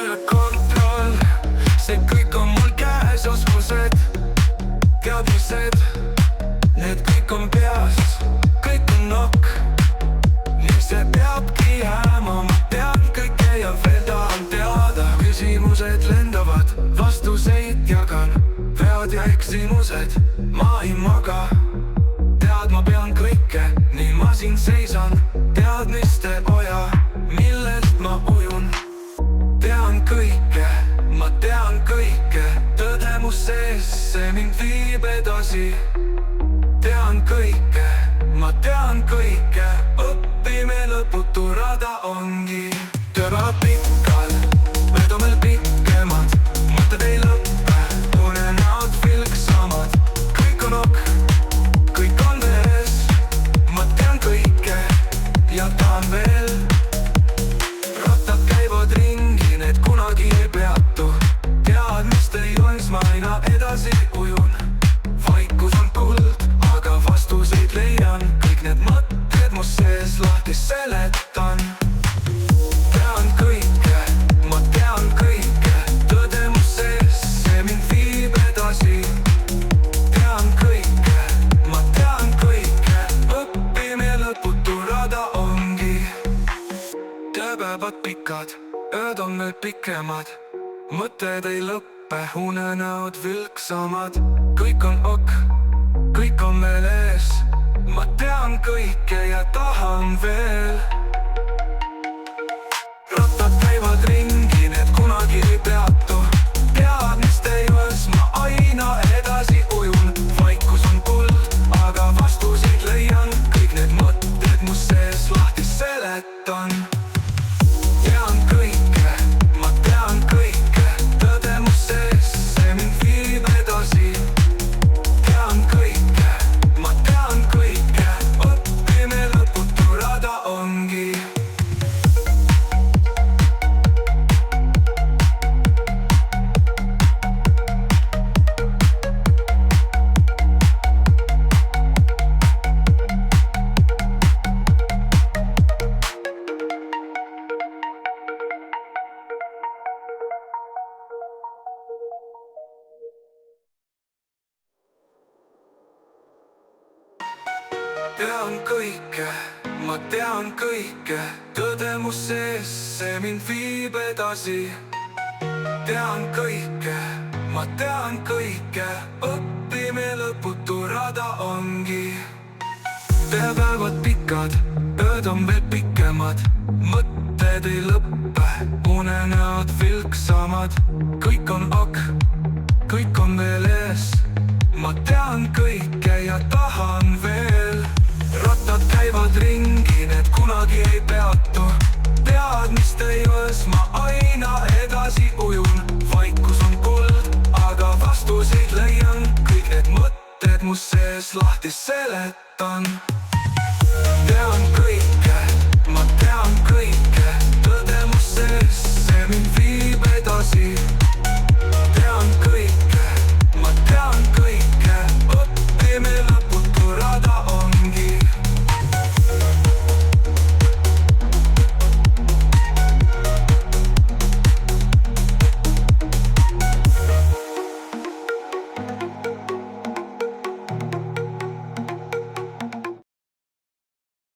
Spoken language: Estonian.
üle kontroll. See kõik on mul käes, oskused, teadmised, need kõik on peas, kõik on nokk. Nii see peabki jääma, ma tean kõike ja veel tahan teada. Küsimused lendavad, vastuseid jagan, vead ja eksimused, ma ei maga. Tead, ma pean kõike, nii ma siin seisan, teadmiste oja, millest ma ujun. Tean kõike, ma tean kõike, tõdemus sees, see mind viib edasi. Tean kõike, ma tean kõike, õppime lõputu rada ongi. Töö päevad pikad, need on veel pikemad, mõtted ei lõppe, unenäod vilksamad. Kõik on ok, kõik on vees, ma tean kõike ja tahan veel. Rattad käivad ringi, need kunagi ei peatu, teadmiste joons ma aina edasi ujun. Vaikus on kuld, aga vastuseid leian, kõik need mõtted mu sees lahti seletan. Tean kõike, ma tean kõike, tõdemus sees, see mind viib edasi. Tean kõike, ma tean kõike, õppime lõputu rada ongi. Tööpäevad pikad, ööd on veel pikemad, mõtted ei lõppe, unenäod vilksamad. Kõik on ok, kõik on veel ees, ma tean kõike ja tahan veel. Rattad käivad ringi, need kunagi ei peatu, teadmiste joes ma aina edasi ujun. Vaikus on kuld, aga vastuseid leian, kõik need mõtted mu sees lahti seletan. Tean kõike, ma tean kõike, tõdemus sees, see mind viib edasi. Tean kõike, ma tean kõike, õppime lõputu rada ongi. Tean kõike, ma tean kõike, tõdemus sees, see mind viib edasi. Tean kõike, ma tean kõike, õppime lõputu rada ongi. Tööpäevad pikad, ööd on veel pikemad, mõtted ei lõppe, unenäod vilksamad. Kõik on ok, kõik on veel ees, ma tean kõike ja tahan veel. Rattad käivad ringi, need kunagi ei peatu, teadmiste joes ma aina edasi ujun. Vaikus on kuld, aga vastuseid leian, kõik need mõtted mu sees lahti seletan. Tean